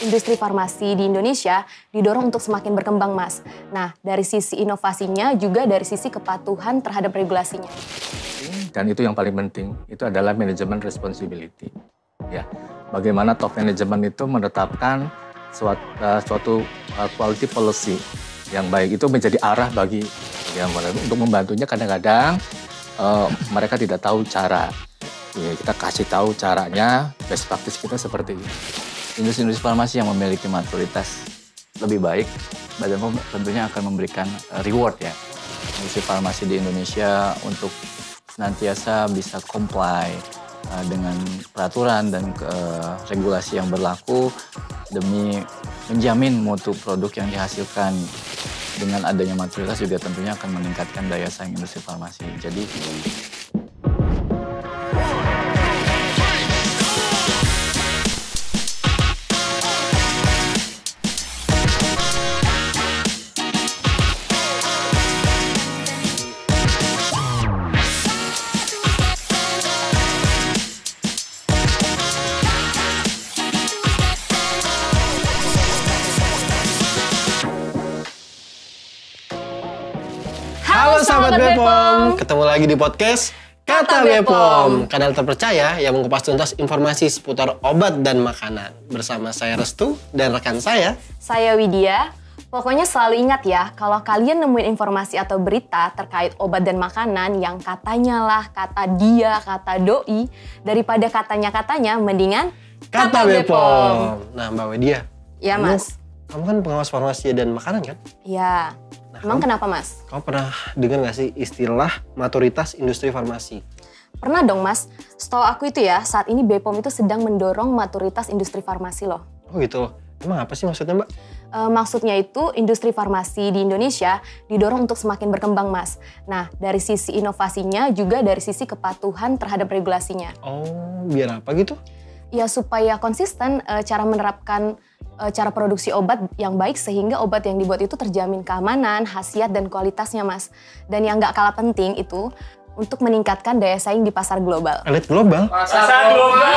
industri farmasi di Indonesia didorong untuk semakin berkembang, Mas. Nah, dari sisi inovasinya juga dari sisi kepatuhan terhadap regulasinya. Dan itu yang paling penting, itu adalah manajemen responsibility. Ya, bagaimana top management itu menetapkan suatu quality policy yang baik, itu menjadi arah bagi yang untuk membantunya. Kadang-kadang mereka tidak tahu cara. Ya, kita kasih tahu caranya, best practice kita seperti ini. Industri farmasi yang memiliki maturitas lebih baik, Badan POM tentunya akan memberikan reward ya. Industri farmasi di Indonesia untuk senantiasa bisa comply dengan peraturan dan regulasi yang berlaku demi menjamin mutu produk yang dihasilkan. Dengan adanya maturitas juga tentunya akan meningkatkan daya saing industri farmasi. Jadi Sahabat Bepom, ketemu lagi di podcast Kata Bepom, kanal terpercaya yang mengupas tuntas informasi seputar obat dan makanan. Bersama saya Restu dan rekan saya Widya. Pokoknya selalu ingat ya, kalau kalian nemuin informasi atau berita terkait obat dan makanan yang katanya lah, kata dia, kata doi, daripada katanya-katanya, mendingan Kata Bepom. Nah Mbak Widya. Ya Mas. Kamu kan pengawas farmasi dan makanan kan? Iya. Emang kenapa Mas? Kamu pernah dengar nggak sih istilah maturitas industri farmasi? Pernah dong Mas. Setahu aku itu ya, saat ini Bepom itu sedang mendorong maturitas industri farmasi loh. Oh gitu. Emang apa sih maksudnya Mbak? Maksudnya itu industri farmasi di Indonesia didorong untuk semakin berkembang Mas. Nah, dari sisi inovasinya juga dari sisi kepatuhan terhadap regulasinya. Oh, biar apa gitu? Ya supaya konsisten cara menerapkan cara produksi obat yang baik sehingga obat yang dibuat itu terjamin keamanan, khasiat, dan kualitasnya Mas. Dan yang nggak kalah penting itu untuk meningkatkan daya saing di pasar global. Elit global? Pasar global!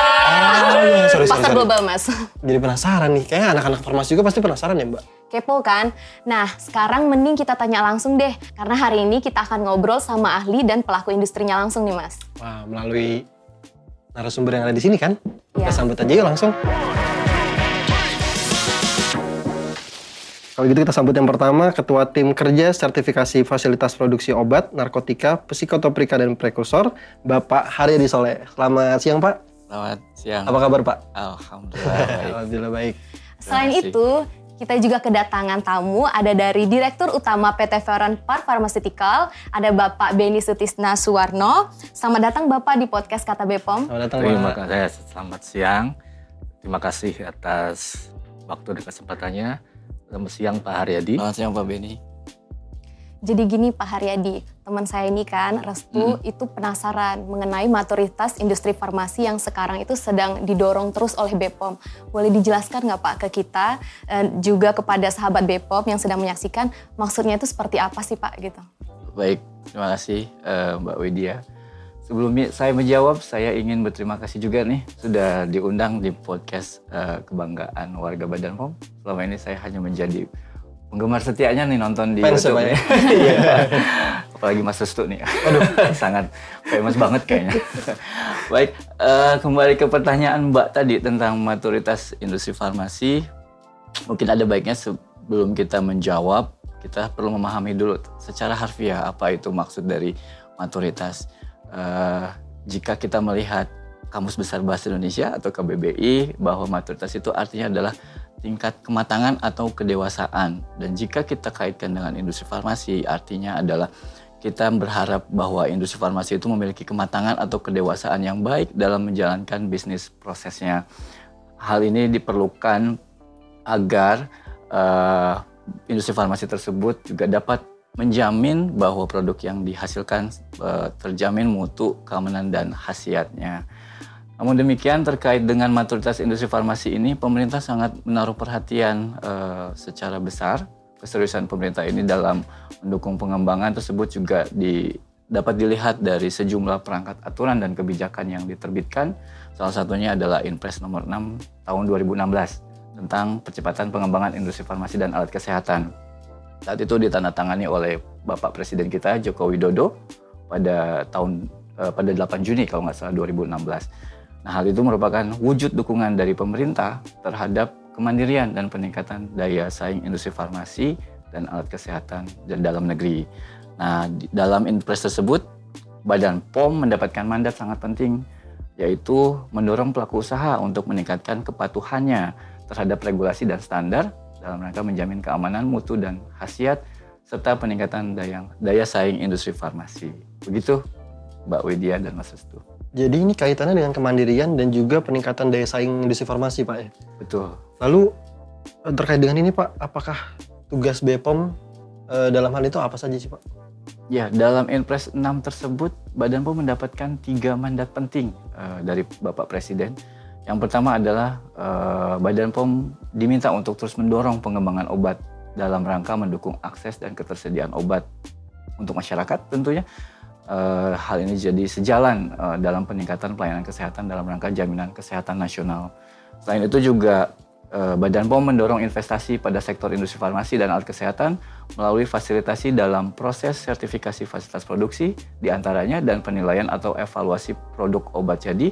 Sorry. Pasar global Mas. Jadi penasaran nih, kayaknya anak-anak farmasi juga pasti penasaran ya Mbak? Kepo kan? Nah sekarang mending kita tanya langsung deh. Karena hari ini kita akan ngobrol sama ahli dan pelaku industrinya langsung nih Mas. Wah, melalui narasumber yang ada di sini kan? Ya. Kita sambut aja yuk langsung. Kalau gitu kita sambut yang pertama, Ketua Tim Kerja Sertifikasi Fasilitas Produksi Obat, Narkotika, Psikotoprika, dan Prekursor, Bapak Haryadi Soleh. Selamat siang Pak. selamat siang. Apa kabar Pak? Alhamdulillah baik. Alhamdulillah baik. Selain itu, kita juga kedatangan tamu, ada dari Direktur Utama PT Veron Par Pharmaceutical, ada Bapak Beni Sutisna Suwarno. Selamat datang Bapak di podcast Kata Bepom. Selamat datang Terima Pak. kasih, selamat siang. Terima kasih atas waktu dan kesempatannya. Selamat siang Pak Haryadi. Selamat siang Pak Beni. Jadi gini Pak Haryadi, teman saya ini kan Restu itu penasaran mengenai maturitas industri farmasi yang sekarang itu sedang didorong terus oleh Bepom. Boleh dijelaskan nggak Pak ke kita, juga kepada sahabat Bepom yang sedang menyaksikan, maksudnya itu seperti apa sih Pak gitu? Baik, terima kasih Mbak Widya. Sebelumnya saya menjawab, saya ingin berterima kasih juga nih sudah diundang di podcast Kebanggaan Warga Badan POM. Selama ini saya hanya menjadi penggemar setianya nih nonton di YouTube nih. Apalagi Mas Restu nih. Aduh, sangat famous banget kayaknya. Baik, kembali ke pertanyaan Mbak tadi tentang maturitas industri farmasi. Mungkin ada baiknya sebelum kita menjawab, kita perlu memahami dulu secara harfiah apa itu maksud dari maturitas. Jika kita melihat Kamus Besar Bahasa Indonesia atau KBBI, bahwa maturitas itu artinya adalah tingkat kematangan atau kedewasaan. Dan jika kita kaitkan dengan industri farmasi, artinya adalah kita berharap bahwa industri farmasi itu memiliki kematangan atau kedewasaan yang baik dalam menjalankan bisnis prosesnya. Hal ini diperlukan agar industri farmasi tersebut juga dapat menjamin bahwa produk yang dihasilkan terjamin mutu, keamanan, dan khasiatnya. Namun demikian, terkait dengan maturitas industri farmasi ini, pemerintah sangat menaruh perhatian secara besar. Keseriusan pemerintah ini dalam mendukung pengembangan tersebut juga dapat dilihat dari sejumlah perangkat aturan dan kebijakan yang diterbitkan. Salah satunya adalah Inpres nomor 6 tahun 2016 tentang percepatan pengembangan industri farmasi dan alat kesehatan. Saat itu ditandatangani oleh Bapak Presiden kita Joko Widodo pada 8 Juni kalau nggak salah 2016. Nah, hal itu merupakan wujud dukungan dari pemerintah terhadap kemandirian dan peningkatan daya saing industri farmasi dan alat kesehatan dalam negeri. Nah, dalam impres tersebut, Badan POM mendapatkan mandat sangat penting, yaitu mendorong pelaku usaha untuk meningkatkan kepatuhannya terhadap regulasi dan standar dalam rangka menjamin keamanan mutu dan khasiat serta peningkatan daya saing industri farmasi. Begitu, Mbak Widya dan Mas Restu. Jadi ini kaitannya dengan kemandirian dan juga peningkatan daya saing industri farmasi, Pak ya? Betul. Lalu terkait dengan ini, Pak, apakah tugas BPOM dalam hal itu apa saja sih, Pak? Ya, dalam Inpres 6 tersebut, Badan POM mendapatkan 3 mandat penting dari Bapak Presiden. Yang pertama adalah Badan POM diminta untuk terus mendorong pengembangan obat dalam rangka mendukung akses dan ketersediaan obat untuk masyarakat tentunya. Hal ini jadi sejalan dalam peningkatan pelayanan kesehatan dalam rangka jaminan kesehatan nasional. Selain itu juga Badan POM mendorong investasi pada sektor industri farmasi dan alat kesehatan melalui fasilitasi dalam proses sertifikasi fasilitas produksi diantaranya dan penilaian atau evaluasi produk obat jadi.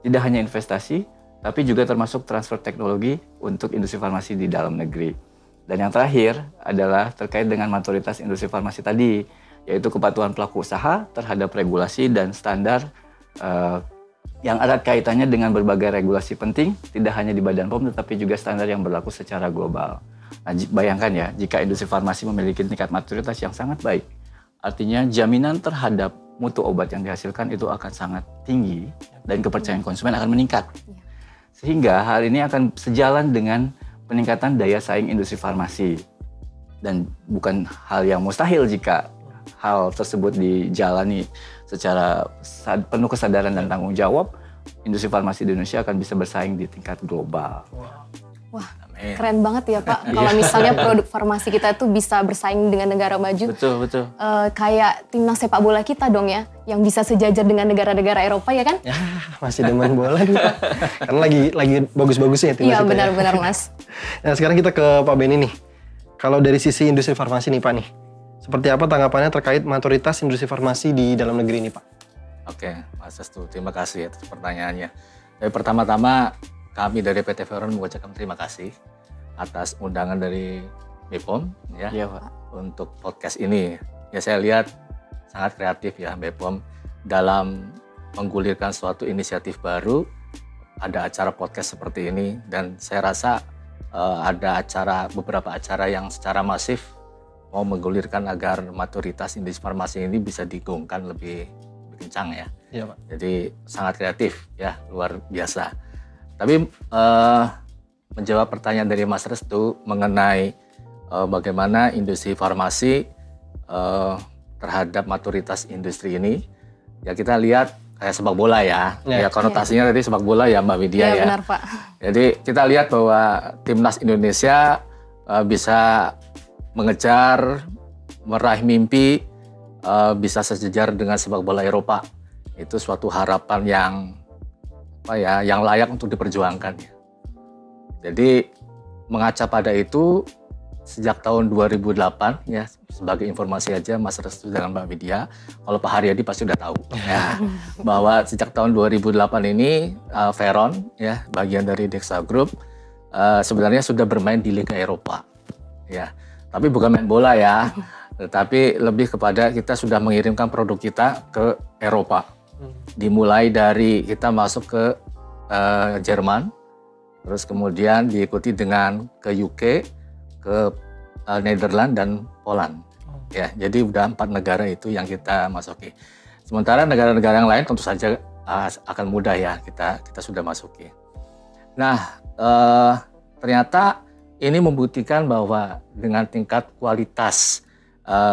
Tidak hanya investasi, tapi juga termasuk transfer teknologi untuk industri farmasi di dalam negeri. Dan yang terakhir adalah terkait dengan maturitas industri farmasi tadi, yaitu kepatuhan pelaku usaha terhadap regulasi dan standar yang erat kaitannya dengan berbagai regulasi penting, tidak hanya di Badan POM tetapi juga standar yang berlaku secara global. Nah, bayangkan ya, jika industri farmasi memiliki tingkat maturitas yang sangat baik, artinya jaminan terhadap mutu obat yang dihasilkan itu akan sangat tinggi dan kepercayaan konsumen akan meningkat. Sehingga hal ini akan sejalan dengan peningkatan daya saing industri farmasi. Dan bukan hal yang mustahil jika hal tersebut dijalani secara penuh kesadaran dan tanggung jawab, industri farmasi di Indonesia akan bisa bersaing di tingkat global. Wah, keren banget ya Pak. Kalau misalnya produk farmasi kita tuh bisa bersaing dengan negara maju. Betul. Kayak timnas sepak bola kita dong ya, yang bisa sejajar dengan negara-negara Eropa ya kan? Ya, masih demen bola nih Pak. Karena lagi bagus-bagusnya ya timnas kita. Iya, benar-benar Mas. Nah, sekarang kita ke Pak Benny nih. Kalau dari sisi industri farmasi nih Pak nih, seperti apa tanggapannya terkait maturitas industri farmasi di dalam negeri ini Pak? Oke, Mas Restu, terima kasih atas pertanyaannya. Dari pertama-tama kami dari PT Veron mengucapkan terima kasih atas undangan dari BPOM ya, Iya Pak. untuk podcast ini. Ya saya lihat sangat kreatif ya BPOM dalam menggulirkan suatu inisiatif baru. Ada acara podcast seperti ini dan saya rasa ada beberapa acara yang secara masif mau menggulirkan agar maturitas industri farmasi ini bisa digaungkan lebih kencang ya. Iya Pak. Jadi sangat kreatif ya, luar biasa. Tapi menjawab pertanyaan dari Mas Restu mengenai bagaimana industri farmasi terhadap maturitas industri ini, ya kita lihat kayak sepak bola ya. Ya konotasinya tadi sepak bola ya Mbak Widya ya. Benar Pak. Jadi kita lihat bahwa timnas Indonesia bisa mengejar, meraih mimpi, bisa sejajar dengan sepak bola Eropa. Itu suatu harapan yang layak untuk diperjuangkan. Jadi mengaca pada itu, sejak tahun 2008 ya, sebagai informasi aja Mas Restu dan Mbak Widya, kalau Pak Haryadi pasti udah tahu ya, bahwa sejak tahun 2008 ini Veron ya, bagian dari Dexa Group sebenarnya sudah bermain di Liga Eropa ya. Tapi bukan main bola ya, tetapi lebih kepada kita sudah mengirimkan produk kita ke Eropa. Dimulai dari kita masuk ke Jerman, terus kemudian diikuti dengan ke UK, ke Netherlands dan Poland. Ya, jadi udah 4 negara itu yang kita masuki. Sementara negara-negara yang lain tentu saja akan mudah ya kita sudah masuki. Nah, ternyata ini membuktikan bahwa dengan tingkat kualitas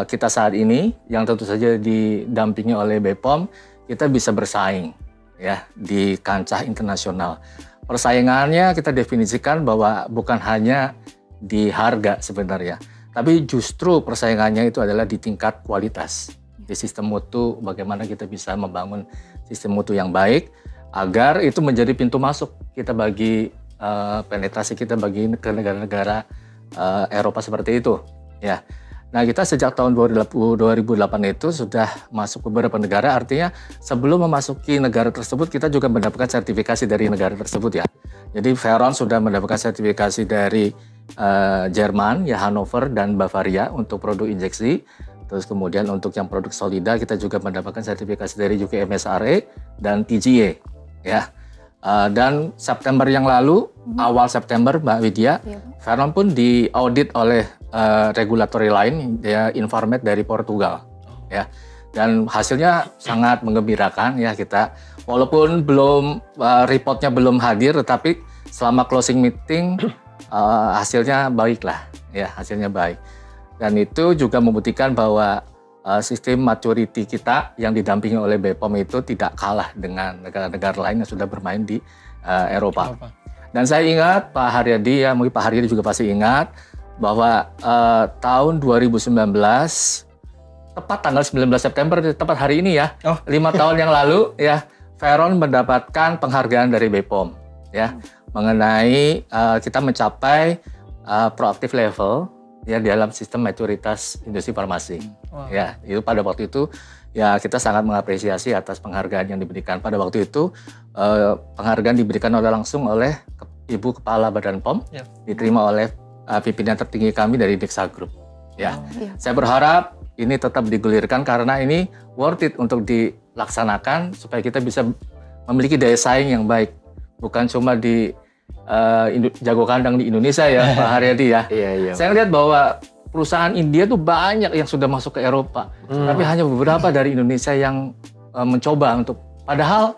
kita saat ini, yang tentu saja didampingi oleh BPOM, kita bisa bersaing ya di kancah internasional. Persaingannya kita definisikan bahwa bukan hanya di harga sebenarnya, tapi justru persaingannya itu adalah di tingkat kualitas, di sistem mutu, bagaimana kita bisa membangun sistem mutu yang baik, agar itu menjadi pintu masuk kita bagi penetrasi kita bagi ke negara-negara Eropa seperti itu. Ya. Nah, kita sejak tahun 2008 itu sudah masuk ke beberapa negara, artinya sebelum memasuki negara tersebut kita juga mendapatkan sertifikasi dari negara tersebut ya. Jadi Veyron sudah mendapatkan sertifikasi dari Jerman, ya Hannover dan Bavaria untuk produk injeksi. Terus kemudian untuk yang produk Solida kita juga mendapatkan sertifikasi dari UK MSRA dan TGA ya. Dan September yang lalu, awal September Mbak Widya, Veyron pun diaudit oleh regulatory lain, ya Infarmed dari Portugal, ya. Dan hasilnya sangat menggembirakan ya kita. Walaupun belum reportnya belum hadir, tetapi selama closing meeting hasilnya baik lah, ya hasilnya baik. Dan itu juga membuktikan bahwa sistem maturity kita yang didampingi oleh BPOM itu tidak kalah dengan negara-negara lain yang sudah bermain di Eropa. Dan saya ingat Pak Haryadi, ya mungkin Pak Haryadi juga pasti ingat bahwa tahun 2019, tepat tanggal 19 September, tepat hari ini ya, 5 tahun yang lalu ya, Veyron mendapatkan penghargaan dari BPOM ya, mengenai kita mencapai proaktif level ya dalam sistem maturitas industri farmasi. Ya, itu pada waktu itu ya kita sangat mengapresiasi atas penghargaan yang diberikan. Pada waktu itu penghargaan diberikan langsung oleh Ibu Kepala Badan POM, diterima oleh pimpinan tertinggi kami dari Dexa Group. Ya, saya berharap ini tetap digulirkan karena ini worth it untuk dilaksanakan supaya kita bisa memiliki daya saing yang baik, bukan cuma di jago kandang di Indonesia ya Pak Haryadi ya. Iya. Saya lihat bahwa perusahaan India tuh banyak yang sudah masuk ke Eropa, tapi hanya beberapa dari Indonesia yang mencoba untuk, padahal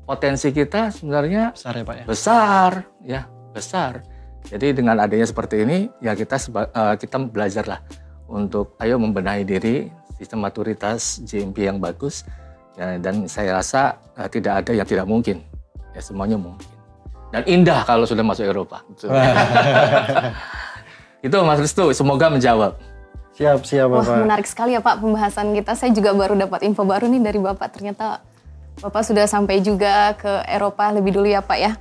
potensi kita sebenarnya besar ya Pak ya. Besar. Jadi dengan adanya seperti ini ya kita belajarlah untuk ayo membenahi diri, sistem maturitas GMP yang bagus ya, dan saya rasa tidak ada yang tidak mungkin. Ya semuanya mungkin. Dan indah kalau sudah masuk Eropa. Itu Mas Restu, semoga menjawab. Siap Wah, Bapak. menarik sekali ya Pak pembahasan kita. Saya juga baru dapat info baru nih dari Bapak. Ternyata Bapak sudah sampai juga ke Eropa lebih dulu ya Pak ya.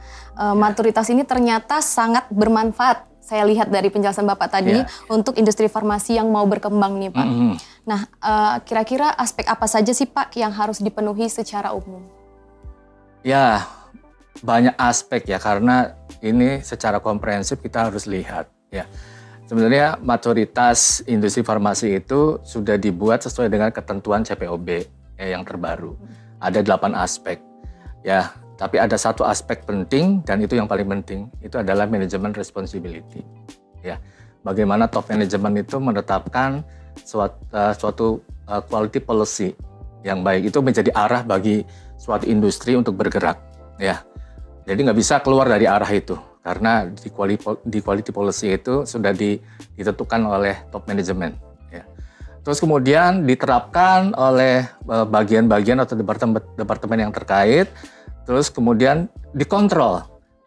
Maturitas ini ternyata sangat bermanfaat. Saya lihat dari penjelasan Bapak tadi untuk industri farmasi yang mau berkembang nih Pak. Nah, kira-kira aspek apa saja sih Pak yang harus dipenuhi secara umum? Ya, banyak aspek ya, karena ini secara komprehensif kita harus lihat ya. Sebenarnya maturitas industri farmasi itu sudah dibuat sesuai dengan ketentuan CPOB ya, yang terbaru. Ada 8 aspek ya, tapi ada satu aspek penting dan itu yang paling penting, itu adalah manajemen responsibility ya. Bagaimana top management itu menetapkan suatu quality policy yang baik, itu menjadi arah bagi suatu industri untuk bergerak ya. Jadi nggak bisa keluar dari arah itu, karena di quality policy itu sudah ditentukan oleh top management. Ya. Terus kemudian diterapkan oleh bagian-bagian atau departemen yang terkait, terus kemudian dikontrol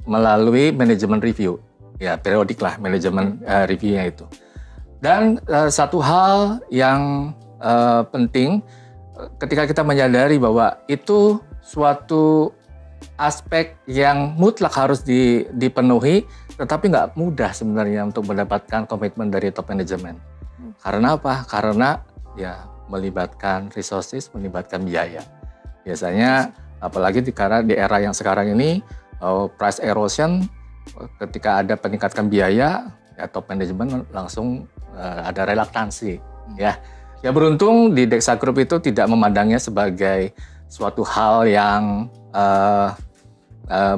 melalui manajemen review, ya periodik lah manajemen reviewnya itu. Dan satu hal yang penting ketika kita menyadari bahwa itu suatu aspek yang mutlak harus dipenuhi, tetapi nggak mudah sebenarnya untuk mendapatkan komitmen dari top management. Karena apa? Karena ya melibatkan resources, melibatkan biaya. Biasanya apalagi karena di era yang sekarang ini price erosion, ketika ada peningkatan biaya, ya top management langsung ada relaktansi. Ya beruntung di Dexa Group itu tidak memandangnya sebagai suatu hal yang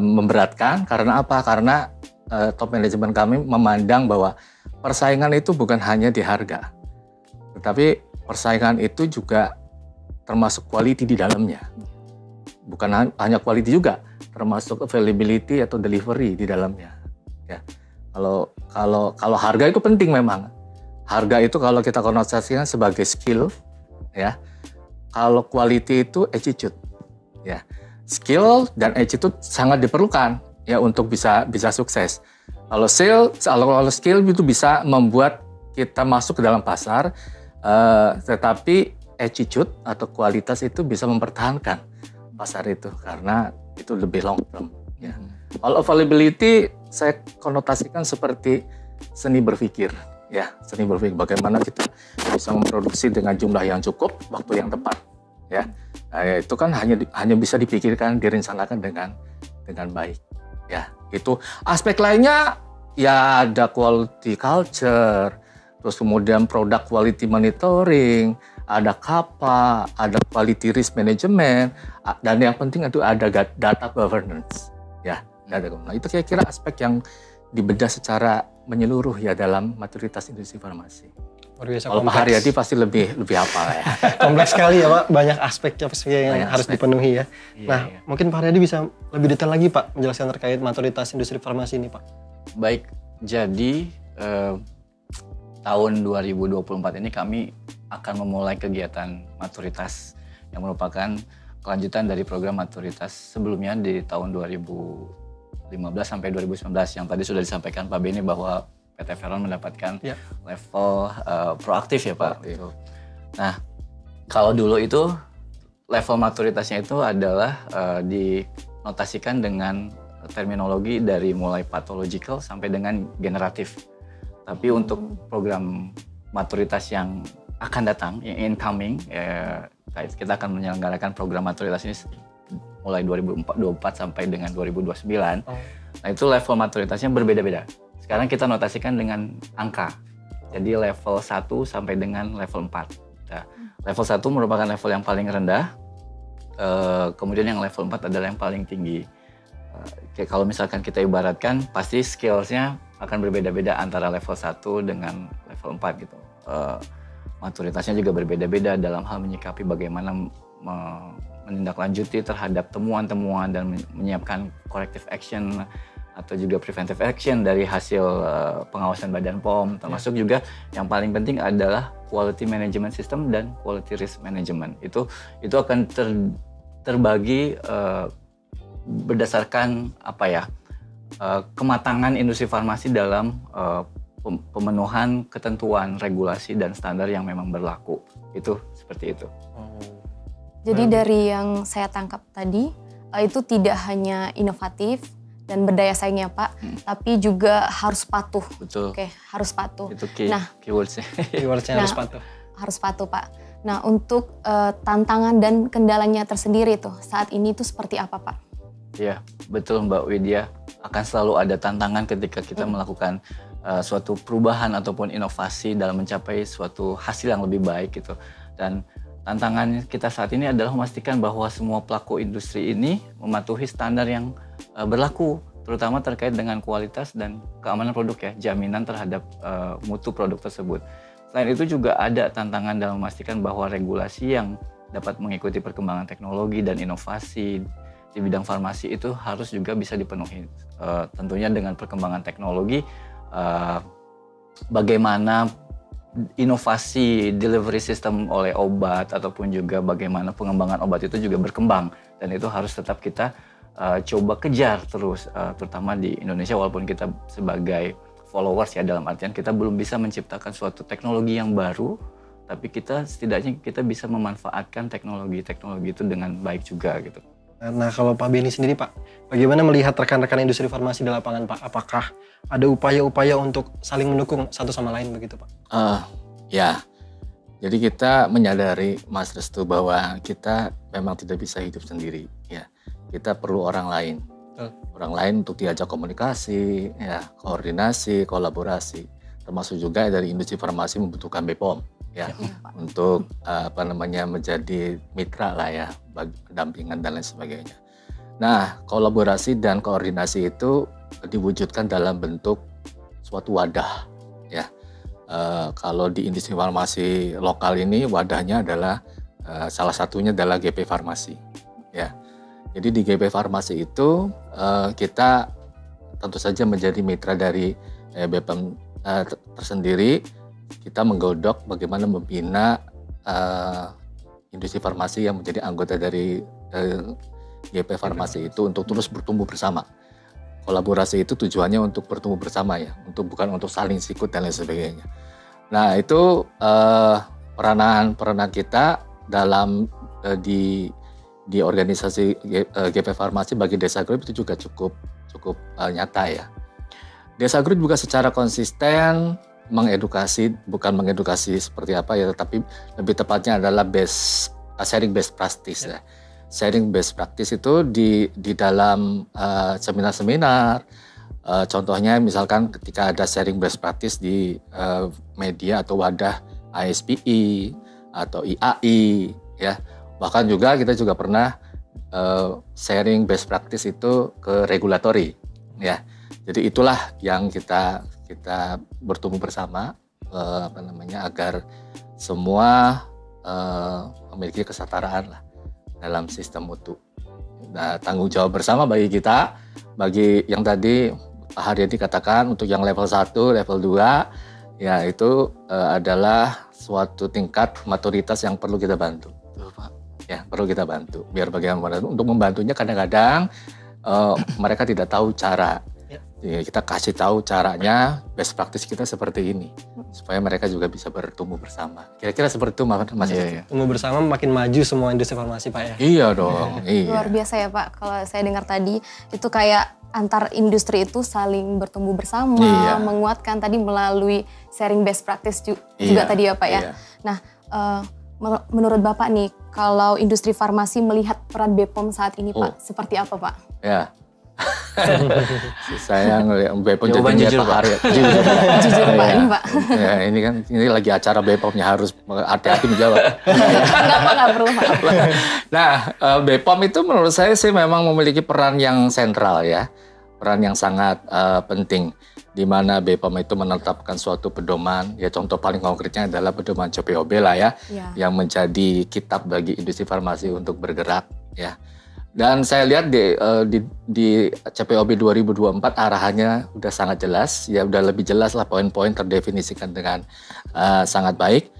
memberatkan. Karena apa? Karena top manajemen kami memandang bahwa persaingan itu bukan hanya di harga, tetapi persaingan itu juga termasuk quality di dalamnya. Bukan hanya quality juga, termasuk availability atau delivery di dalamnya. Ya. Kalau harga itu penting memang. Harga itu kalau kita konotasikan sebagai skill, ya. Kalau quality itu attitude, ya. Skill dan attitude sangat diperlukan ya untuk bisa sukses. Kalau skill itu bisa membuat kita masuk ke dalam pasar, tetapi attitude atau kualitas itu bisa mempertahankan pasar itu karena itu lebih long term. Ya. Kalau availability saya konotasikan seperti seni berpikir, ya, seni berpikir bagaimana kita bisa memproduksi dengan jumlah yang cukup, waktu yang tepat, ya. Nah, itu kan hanya bisa dipikirkan, direncanakan dengan baik, ya. Itu aspek lainnya ya ada quality culture, terus kemudian product quality monitoring, ada KAPA, ada quality risk management, dan yang penting itu ada data governance, ya. Nah, itu kira-kira aspek yang dibedah secara menyeluruh ya dalam maturitas industri farmasi. Kalau Pak Haryadi pasti lebih hafal ya. Kompleks sekali ya Pak, banyak aspek yang harus dipenuhi ya. Nah, mungkin Pak Haryadi bisa lebih detail lagi Pak menjelaskan terkait maturitas industri farmasi ini Pak. Baik, jadi tahun 2024 ini kami akan memulai kegiatan maturitas yang merupakan kelanjutan dari program maturitas sebelumnya di tahun 2015 sampai 2019 yang tadi sudah disampaikan Pak Beni bahwa PT Veron mendapatkan level proaktif ya Pak. Nah, kalau dulu itu level maturitasnya itu adalah dinotasikan dengan terminologi dari mulai pathological sampai dengan generatif. Tapi untuk program maturitas yang akan datang, yang incoming, kita akan menyelenggarakan program maturitas ini mulai 2024 sampai dengan 2029. Nah, itu level maturitasnya berbeda-beda. Sekarang kita notasikan dengan angka. Jadi level 1 sampai dengan level 4. Nah, level 1 merupakan level yang paling rendah. Kemudian yang level 4 adalah yang paling tinggi. Kalau misalkan kita ibaratkan, pasti skillsnya akan berbeda-beda antara level 1 dengan level 4 gitu. Maturitasnya juga berbeda-beda dalam hal menyikapi bagaimana menindaklanjuti terhadap temuan-temuan dan menyiapkan corrective action atau juga preventive action dari hasil pengawasan Badan POM, termasuk juga yang paling penting adalah quality management system dan quality risk management. Itu akan terbagi berdasarkan kematangan industri farmasi dalam pemenuhan ketentuan regulasi dan standar yang memang berlaku. Itu seperti itu. Jadi dari yang saya tangkap tadi, itu tidak hanya inovatif dan berdaya saingnya Pak, tapi juga harus patuh. Betul. Oke, harus patuh. Itu keywordsnya. Keywordsnya harus patuh. Harus patuh Pak. Nah, untuk tantangan dan kendalanya tersendiri tuh saat ini tuh seperti apa Pak? Iya, betul Mbak Widya. Akan selalu ada tantangan ketika kita melakukan suatu perubahan ataupun inovasi dalam mencapai suatu hasil yang lebih baik gitu. Dan tantangan kita saat ini adalah memastikan bahwa semua pelaku industri ini mematuhi standar yang berlaku, terutama terkait dengan kualitas dan keamanan produk ya, jaminan terhadap mutu produk tersebut. Selain itu juga ada tantangan dalam memastikan bahwa regulasi yang dapat mengikuti perkembangan teknologi dan inovasi di bidang farmasi itu harus juga bisa dipenuhi. Tentunya dengan perkembangan teknologi, bagaimana inovasi delivery system oleh obat ataupun juga bagaimana pengembangan obat itu juga berkembang, dan itu harus tetap kita coba kejar terus, terutama di Indonesia walaupun kita sebagai followers ya, dalam artian kita belum bisa menciptakan suatu teknologi yang baru, tapi setidaknya kita bisa memanfaatkan teknologi itu dengan baik juga gitu. Nah, kalau Pak Beni sendiri Pak, bagaimana melihat rekan-rekan industri farmasi di lapangan Pak? Apakah ada upaya-upaya untuk saling mendukung satu sama lain begitu Pak? Ya, jadi kita menyadari Mas Restu bahwa kita memang tidak bisa hidup sendiri. Ya, kita perlu orang lain. Orang lain untuk diajak komunikasi, ya, koordinasi, kolaborasi. Termasuk juga dari industri farmasi membutuhkan BPOM. Ya, untuk menjadi mitra lah ya, bagi pendampingan dan lain sebagainya. Nah, kolaborasi dan koordinasi itu diwujudkan dalam bentuk suatu wadah ya. Kalau di industri farmasi lokal ini wadahnya adalah salah satunya adalah GP Farmasi ya. Jadi di GP Farmasi itu kita tentu saja menjadi mitra dari BPOM tersendiri. Kita menggodok bagaimana membina industri farmasi yang menjadi anggota dari GP Farmasi itu untuk terus bertumbuh bersama. Kolaborasi itu tujuannya untuk bertumbuh bersama ya, bukan untuk saling sikut dan lain sebagainya. Nah itu peranan kita dalam di organisasi GP Farmasi bagi Desa Group itu juga cukup cukup nyata ya. Desa Group juga secara konsisten bukan mengedukasi seperti apa ya, tetapi lebih tepatnya adalah sharing best practice ya. Sharing best practice itu di dalam seminar-seminar, contohnya misalkan ketika ada sharing best practice di media atau wadah ASPI atau IAI ya, bahkan kita juga pernah sharing best practice itu ke regulatory ya. Jadi itulah yang kita bertumbuh bersama agar semua memiliki kesetaraan lah dalam sistem mutu. Nah, tanggung jawab bersama bagi kita, bagi yang tadi Pak Haryadi katakan untuk yang level 1, level 2 ya itu adalah suatu tingkat maturitas yang perlu kita bantu. Betul, Pak. Ya, perlu kita bantu. Biar bagaimana untuk membantunya kadang-kadang mereka tidak tahu cara. Ya, kita kasih tahu caranya, best practice kita seperti ini, supaya mereka juga bisa bertumbuh bersama. Kira-kira seperti itu, Mas. Iya. Tumbuh bersama makin maju semua industri farmasi, Pak ya. Iya dong. Iya. Luar biasa ya Pak. Kalau saya dengar tadi itu kayak antar industri itu saling bertumbuh bersama, menguatkan tadi melalui sharing best practice juga tadi ya Pak ya. Iya. Nah, menurut Bapak nih, kalau industri farmasi melihat peran BPOM saat ini Pak, seperti apa Pak? Ya. Saya ngelihat BPOM jawaban jujur Pak. Jujur Pak, ini Pak. Ya, ini lagi acara BPOM-nya, harus hati-hati menjawab. Nggak perlu Pak. Nah, BPOM itu menurut saya sih memang memiliki peran yang sentral ya. Peran yang sangat penting. Di mana BPOM itu menetapkan suatu pedoman, ya contoh paling konkretnya adalah pedoman CPOB lah ya. Yang menjadi kitab bagi industri farmasi untuk bergerak ya. Dan saya lihat di CPOB 2024 arahannya udah sangat jelas, ya udah lebih jelas lah, poin-poin terdefinisikan dengan sangat baik.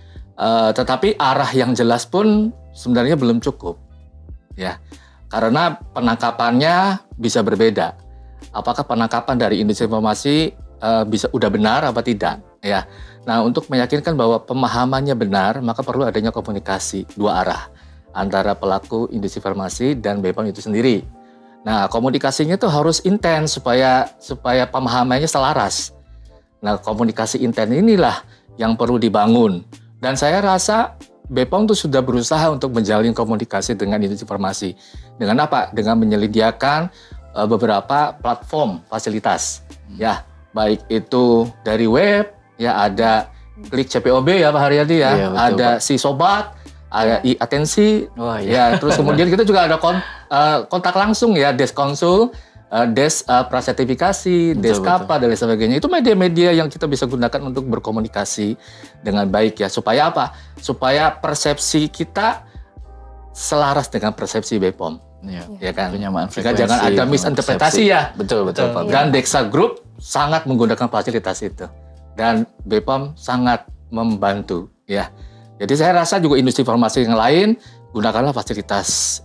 Tetapi arah yang jelas pun sebenarnya belum cukup, ya, karena penangkapannya bisa berbeda. Apakah penangkapan dari industri farmasi udah benar apa tidak, ya? Nah, untuk meyakinkan bahwa pemahamannya benar, maka perlu adanya komunikasi dua arah antara pelaku industri farmasi dan BPOM itu sendiri. Nah, komunikasinya itu harus intens supaya pemahamannya selaras. Nah, komunikasi intens inilah yang perlu dibangun. Dan saya rasa BPOM itu sudah berusaha untuk menjalin komunikasi dengan industri farmasi. Dengan apa? Dengan menyediakan beberapa platform fasilitas. Ya, baik itu dari web, ya ada Klik CPOB ya Pak Haryadi ya, betul, ada Pak. Si Sobat, ada Atensi, ya terus kemudian kita juga ada kontak langsung ya, Desk Konsul, Desk Prasertifikasi, Desk Kapa dan lain sebagainya. Itu media-media yang kita bisa gunakan untuk berkomunikasi dengan baik ya, supaya apa? Supaya persepsi kita selaras dengan persepsi BPOM. Ya kan? Sehingga jangan ada misinterpretasi ya. Betul Pak. Dan Dexa Group sangat menggunakan fasilitas itu. Dan BPOM sangat membantu ya. Jadi saya rasa juga industri farmasi yang lain gunakanlah fasilitas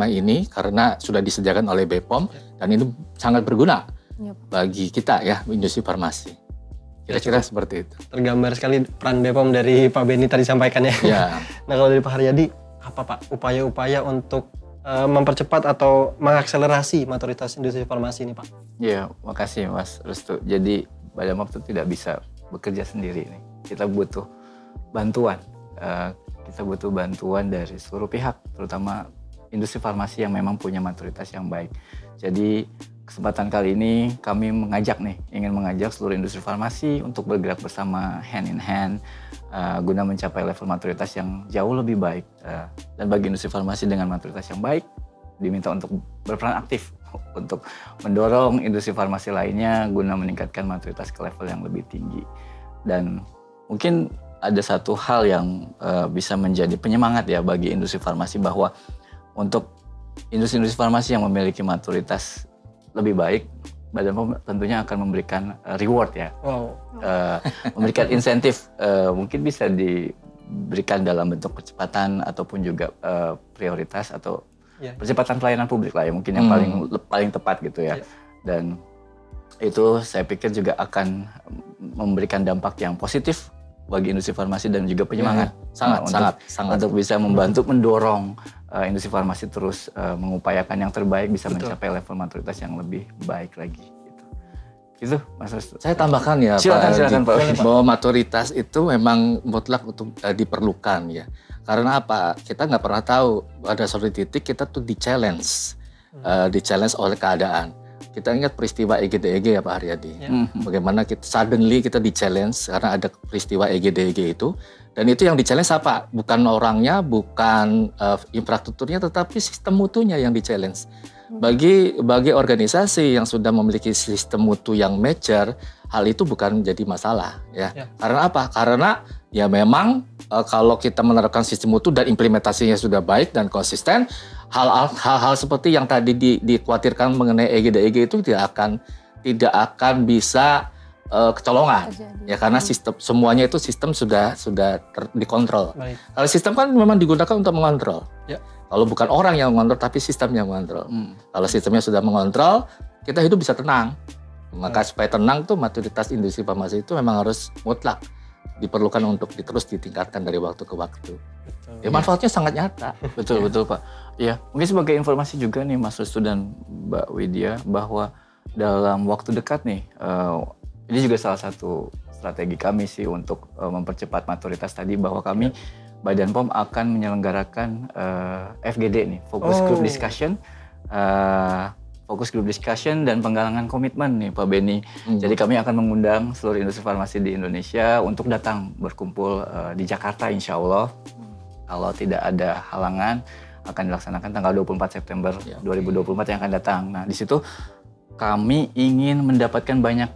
ini karena sudah disediakan oleh BPOM dan ini sangat berguna bagi kita ya, industri farmasi. Kira-kira seperti itu. Tergambar sekali peran BPOM dari Pak Benny tadi sampaikan ya. Nah, kalau dari Pak Haryadi, apa Pak upaya-upaya untuk mempercepat atau mengakselerasi maturitas industri farmasi ini Pak? Iya, makasih Mas Restu. Jadi Badan POM itu tidak bisa bekerja sendiri nih. Kita butuh bantuan. Kita butuh bantuan dari seluruh pihak, terutama industri farmasi yang memang punya maturitas yang baik. Jadi kesempatan kali ini kami ingin mengajak seluruh industri farmasi untuk bergerak bersama hand in hand guna mencapai level maturitas yang jauh lebih baik. Dan bagi industri farmasi dengan maturitas yang baik diminta untuk berperan aktif untuk mendorong industri farmasi lainnya guna meningkatkan maturitas ke level yang lebih tinggi. Dan mungkin ada satu hal yang bisa menjadi penyemangat ya bagi industri farmasi, bahwa untuk industri farmasi yang memiliki maturitas lebih baik, Badan POM tentunya akan memberikan reward ya. Memberikan insentif, mungkin bisa diberikan dalam bentuk percepatan ataupun juga prioritas atau percepatan pelayanan publik lah ya, mungkin yang paling tepat gitu ya. Dan itu saya pikir juga akan memberikan dampak yang positif bagi industri farmasi dan juga penyemangat. Sangat. Untuk bisa membantu mendorong industri farmasi terus mengupayakan yang terbaik, bisa mencapai level maturitas yang lebih baik lagi. Gitu, Mas Restu. Saya tambahkan ya, silakan, Pak. Bahwa maturitas itu memang mutlak untuk diperlukan ya. Karena apa? Kita nggak pernah tahu pada suatu titik kita tuh di-challenge oleh keadaan. Kita ingat peristiwa EGDEG ya Pak Haryadi. Bagaimana suddenly kita di-challenge karena ada peristiwa EGDEG itu. Dan itu yang di-challenge apa? Bukan orangnya, bukan infrastrukturnya, tetapi sistem mutunya yang di-challenge. Bagi organisasi yang sudah memiliki sistem mutu yang mature, hal itu bukan menjadi masalah ya. Karena apa? Karena ya memang kalau kita menerapkan sistem mutu dan implementasinya sudah baik dan konsisten, hal-hal seperti yang tadi dikhawatirkan mengenai EGDEG itu tidak akan bisa kecolongan ya, karena sistem semuanya itu sistem sudah dikontrol. Kalau sistem kan memang digunakan untuk mengontrol. Kalau bukan orang yang mengontrol, tapi sistem yang mengontrol. Kalau sistemnya sudah mengontrol, kita hidup bisa tenang. Maka supaya tenang tuh maturitas industri farmasi itu memang harus mutlak diperlukan untuk terus ditingkatkan dari waktu ke waktu. Ya, manfaatnya sangat nyata. Betul Pak. Ya, mungkin sebagai informasi juga nih Mas Restu dan Mbak Widya, bahwa dalam waktu dekat nih, ini juga salah satu strategi kami sih untuk mempercepat maturitas tadi, bahwa kami Badan POM akan menyelenggarakan FGD nih, Focus Group Discussion dan penggalangan komitmen nih Pak Beni. Jadi kami akan mengundang seluruh industri farmasi di Indonesia untuk datang berkumpul di Jakarta insya Allah. Kalau tidak ada halangan, akan dilaksanakan tanggal 24 September 2024 yang akan datang. Nah, di situ kami ingin mendapatkan banyak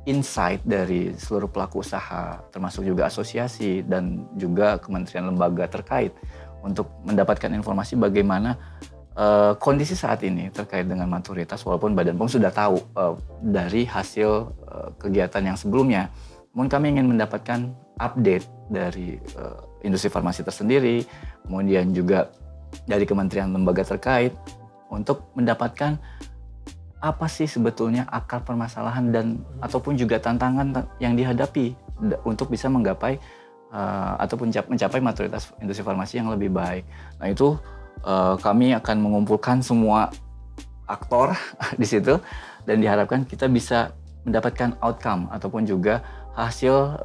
insight dari seluruh pelaku usaha, termasuk juga asosiasi dan juga kementerian lembaga terkait, untuk mendapatkan informasi bagaimana kondisi saat ini terkait dengan maturitas, walaupun Badan POM sudah tahu dari hasil kegiatan yang sebelumnya. Namun kami ingin mendapatkan update dari industri farmasi tersendiri, kemudian juga dari kementerian lembaga terkait, untuk mendapatkan apa sih sebetulnya akar permasalahan dan ataupun juga tantangan yang dihadapi untuk bisa menggapai ataupun mencapai maturitas industri farmasi yang lebih baik. Nah itu kami akan mengumpulkan semua aktor di situ, dan diharapkan kita bisa mendapatkan outcome ataupun juga hasil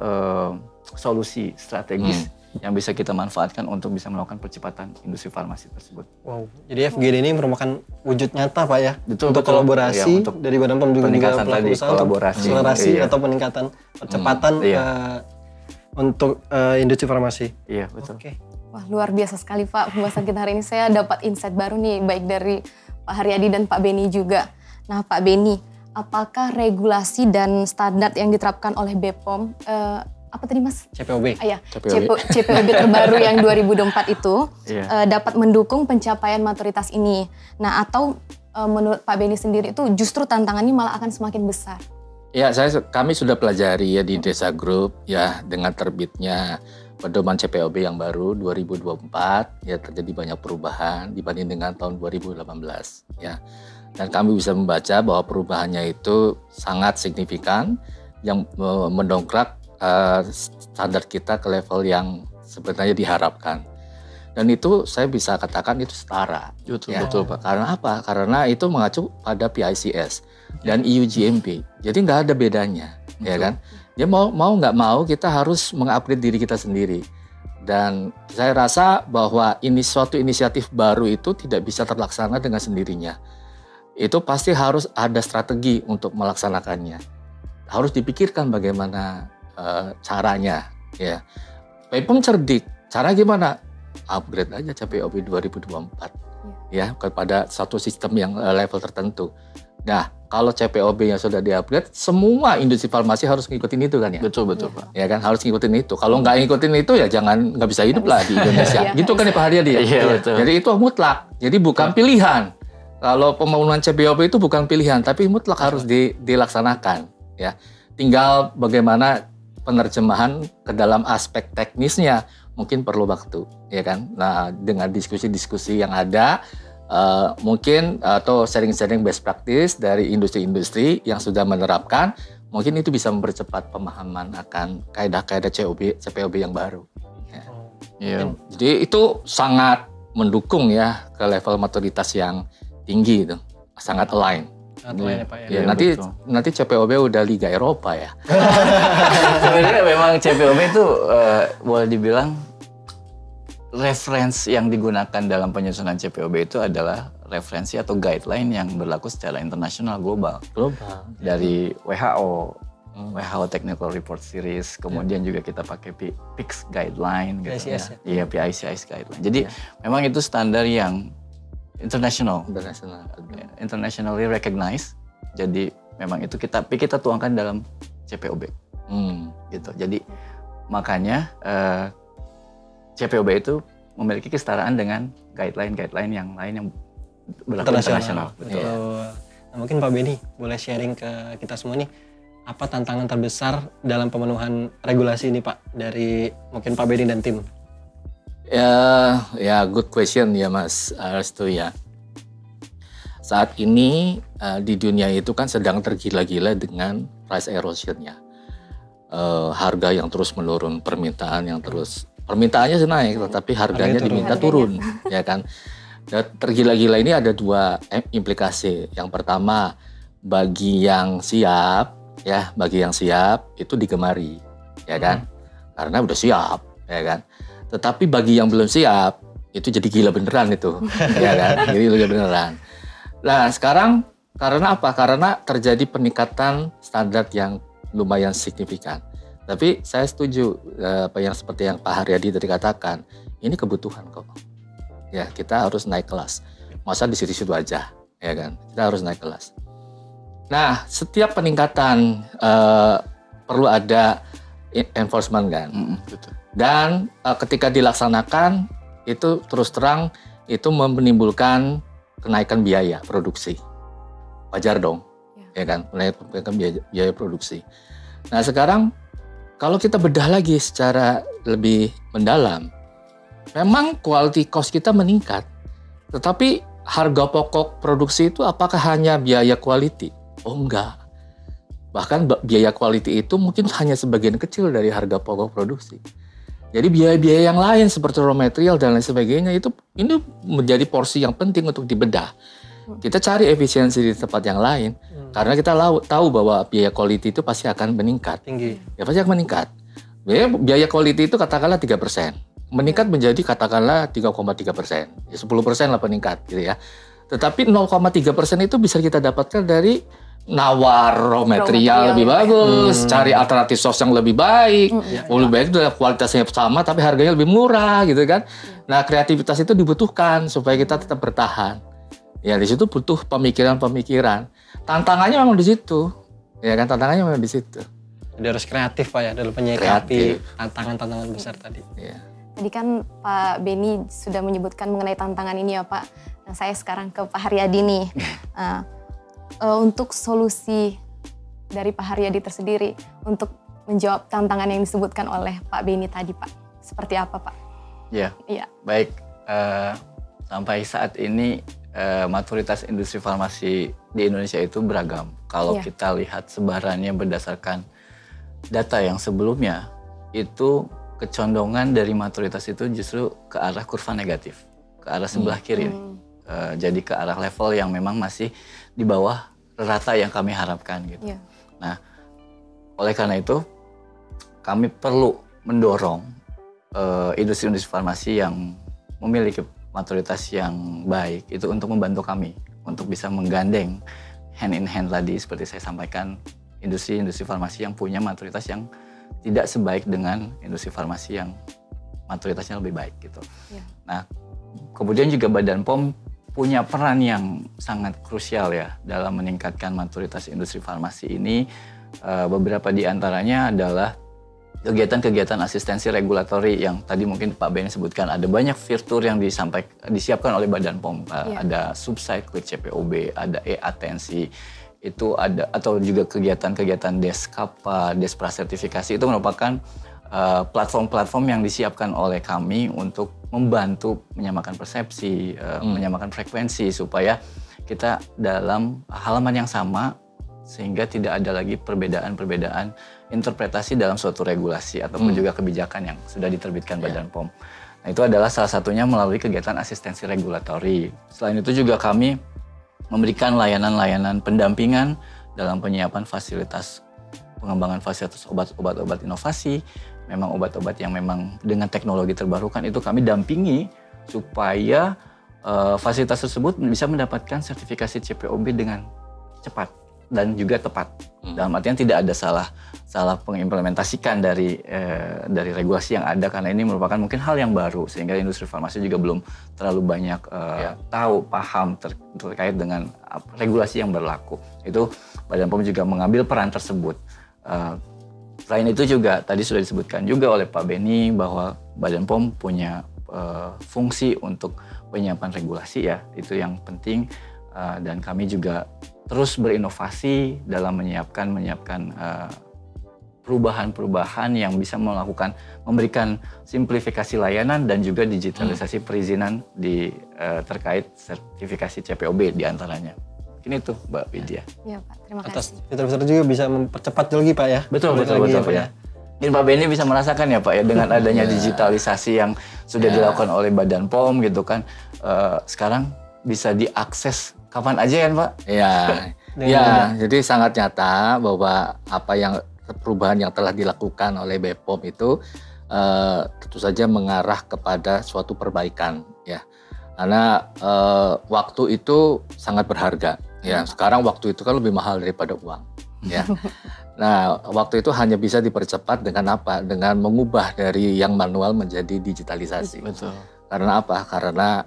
solusi strategis yang bisa kita manfaatkan untuk bisa melakukan percepatan industri farmasi tersebut. Wow, jadi FGD ini merupakan wujud nyata Pak ya, betul, untuk kolaborasi untuk dari Badan POM juga peningkatan tadi, kolaborasi, akselerasi atau peningkatan percepatan untuk industri farmasi. Iya betul. Wah, luar biasa sekali Pak pembahasan kita hari ini. Saya dapat insight baru nih, baik dari Pak Haryadi dan Pak Beni juga. Nah Pak Beni, apakah regulasi dan standar yang diterapkan oleh BPOM apa tadi Mas? CPOB. CPOB terbaru yang 2024 itu dapat mendukung pencapaian maturitas ini. Nah, atau menurut Pak Beni sendiri itu justru tantangannya malah akan semakin besar? Ya, kami sudah pelajari ya di Desa Group ya, dengan terbitnya pedoman CPOB yang baru 2024 ya, terjadi banyak perubahan dibanding dengan tahun 2018 ya. Dan kami bisa membaca bahwa perubahannya itu sangat signifikan yang mendongkrak standar kita ke level yang sebenarnya diharapkan. Dan itu saya bisa katakan itu setara. Betul Pak. Karena apa? Karena itu mengacu pada PICS dan EU GMP. Jadi nggak ada bedanya, ya kan? Ya mau nggak mau kita harus mengupgrade diri kita sendiri. Dan saya rasa bahwa ini suatu inisiatif baru itu tidak bisa terlaksana dengan sendirinya. Itu pasti harus ada strategi untuk melaksanakannya. Harus dipikirkan bagaimana caranya, ya. BPOM cerdik. Cara gimana? Upgrade aja CPOB 2024, ya, kepada satu sistem yang level tertentu. Nah, kalau CPOB-nya sudah di-upgrade, semua industri farmasi harus ngikutin itu kan ya? Betul Pak. Ya kan, harus ngikutin itu. Kalau nggak ngikutin itu ya nggak bisa hidup lah di Indonesia. Gitu kan ya Pak Haryadi? Iya, betul. Jadi itu mutlak. Jadi bukan pilihan. Kalau pembangunan CPOB itu bukan pilihan, tapi mutlak harus dilaksanakan. Ya, tinggal bagaimana penerjemahan ke dalam aspek teknisnya mungkin perlu waktu, ya kan? Nah, dengan diskusi-diskusi yang ada, mungkin atau sharing-sharing best practice dari industri-industri yang sudah menerapkan, mungkin itu bisa mempercepat pemahaman akan kaidah-kaidah CPOB yang baru. Ya. Jadi itu sangat mendukung ya ke level maturitas yang tinggi itu, sangat align. Ya, Pak, ya, nanti CPOB udah Liga Eropa ya. Sebenarnya memang CPOB itu boleh dibilang referensi yang digunakan dalam penyusunan CPOB itu adalah referensi atau guideline yang berlaku secara internasional global. Dari WHO, WHO Technical Report Series, kemudian juga kita pakai PICS guideline gitu ya. Iya, PICS guideline. Jadi memang itu standar yang internationally recognized. Jadi memang itu kita tuangkan dalam CPOB. Gitu. Jadi makanya CPOB itu memiliki kesetaraan dengan guideline yang lain yang berlaku internasional. Betul. Nah, mungkin Pak Benny boleh sharing ke kita semua nih, apa tantangan terbesar dalam pemenuhan regulasi ini Pak, dari mungkin Pak Benny dan tim? Ya, good question ya Mas Restu ya. Saat ini di dunia itu kan sedang tergila-gila dengan price erosion-nya. Harga yang terus menurun, permintaannya sih naik, tetapi harganya diminta turun, ya kan. Dan tergila-gila ini ada dua implikasi. Yang pertama, bagi yang siap itu digemari, ya kan, karena udah siap, ya kan. Tetapi bagi yang belum siap itu jadi gila beneran itu, ya kan, jadi gila beneran. Nah sekarang karena apa? Karena terjadi peningkatan standar yang lumayan signifikan. Tapi saya setuju seperti yang Pak Haryadi tadi katakan, ini kebutuhan kok. Ya, kita harus naik kelas. Masa di situ-situ aja, ya kan? Kita harus naik kelas. Nah, setiap peningkatan perlu ada enforcement kan. Dan ketika dilaksanakan itu terus terang itu menimbulkan kenaikan biaya produksi. Wajar dong, ya kan? Kenaikan biaya produksi. Nah, sekarang kalau kita bedah lagi secara lebih mendalam, memang quality cost kita meningkat. Tetapi harga pokok produksi itu apakah hanya biaya quality? Oh enggak. Bahkan biaya quality itu mungkin hanya sebagian kecil dari harga pokok produksi. Jadi biaya-biaya yang lain seperti raw material dan lain sebagainya ini menjadi porsi yang penting untuk dibedah. Kita cari efisiensi di tempat yang lain karena kita tahu bahwa biaya quality itu pasti akan meningkat. Tinggi. Ya pasti akan meningkat. Biaya quality itu katakanlah 3%. Meningkat menjadi katakanlah 3,3%. Ya 10% lah peningkat gitu ya. Tetapi 0,3% itu bisa kita dapatkan dari nawar raw material lebih bagus, cari alternatif source yang lebih baik. Lebih baik itu kualitasnya sama tapi harganya lebih murah gitu kan. Nah, kreativitas itu dibutuhkan supaya kita tetap bertahan. Ya, di situ butuh pemikiran-pemikiran. Tantangannya memang di situ. Ya kan, tantangannya memang di situ. Jadi harus kreatif Pak ya dalam menyikapi tantangan-tantangan besar tadi. Ya. Tadi kan Pak Benny sudah menyebutkan mengenai tantangan ini ya Pak. Nah, saya sekarang ke Pak Haryadi nih. Untuk solusi dari Pak Haryadi tersendiri untuk menjawab tantangan yang disebutkan oleh Pak Benny tadi Pak. Seperti apa Pak? Ya, baik. Sampai saat ini maturitas industri farmasi di Indonesia itu beragam. Kalau kita lihat sebarannya berdasarkan data yang sebelumnya, itu kecondongan dari maturitas itu justru ke arah kurva negatif, ke arah sebelah kiri. Jadi ke arah level yang memang masih di bawah rata yang kami harapkan gitu. Nah, oleh karena itu kami perlu mendorong industri-industri farmasi yang memiliki maturitas yang baik itu untuk membantu kami untuk bisa menggandeng hand in hand tadi seperti saya sampaikan, industri-industri farmasi yang punya maturitas yang tidak sebaik dengan industri farmasi yang maturitasnya lebih baik gitu. Nah, kemudian juga Badan POM punya peran yang sangat krusial ya dalam meningkatkan maturitas industri farmasi ini. Beberapa di antaranya adalah kegiatan-kegiatan asistensi regulatori yang tadi mungkin Pak Ben sebutkan. Ada banyak fitur yang disiapkan oleh Badan POM. Ada subside klik CPOB, ada e-atensi, itu ada, atau juga kegiatan-kegiatan Deskapa, Desprasertifikasi, itu merupakan platform-platform yang disiapkan oleh kami untuk membantu menyamakan persepsi, menyamakan frekuensi supaya kita dalam halaman yang sama sehingga tidak ada lagi perbedaan-perbedaan interpretasi dalam suatu regulasi ataupun juga kebijakan yang sudah diterbitkan Badan POM. Nah, itu adalah salah satunya melalui kegiatan asistensi regulatori. Selain itu juga kami memberikan layanan-layanan pendampingan dalam penyiapan fasilitas pengembangan fasilitas obat-obat inovasi. Memang obat-obat yang memang dengan teknologi terbarukan itu kami dampingi supaya fasilitas tersebut bisa mendapatkan sertifikasi CPOB dengan cepat dan juga tepat. Dalam artian tidak ada salah pengimplementasikan dari regulasi yang ada, karena ini merupakan mungkin hal yang baru sehingga industri farmasi juga belum terlalu banyak paham terkait dengan regulasi yang berlaku. Itu Badan POM juga mengambil peran tersebut. Selain itu juga tadi sudah disebutkan juga oleh Pak Beni bahwa Badan POM punya fungsi untuk penyiapan regulasi ya, itu yang penting, dan kami juga terus berinovasi dalam menyiapkan perubahan-perubahan yang bisa memberikan simplifikasi layanan dan juga digitalisasi perizinan terkait sertifikasi CPOB diantaranya. Mungkin itu Mbak Widya. Iya Pak, terima kasih. Atas fitur-fitur juga bisa mempercepat lagi Pak ya. Betul ya. Mungkin Pak Beni bisa merasakan ya Pak ya, dengan adanya digitalisasi yang sudah dilakukan oleh Badan POM gitu kan, sekarang bisa diakses kapan aja kan Pak? Jadi sangat nyata bahwa perubahan yang telah dilakukan oleh BPOM itu tentu saja mengarah kepada suatu perbaikan ya. Karena waktu itu sangat berharga ya. Sekarang waktu itu kan lebih mahal daripada uang ya. Nah, waktu itu hanya bisa dipercepat dengan apa? Dengan mengubah dari yang manual menjadi digitalisasi. Betul. Karena apa? Karena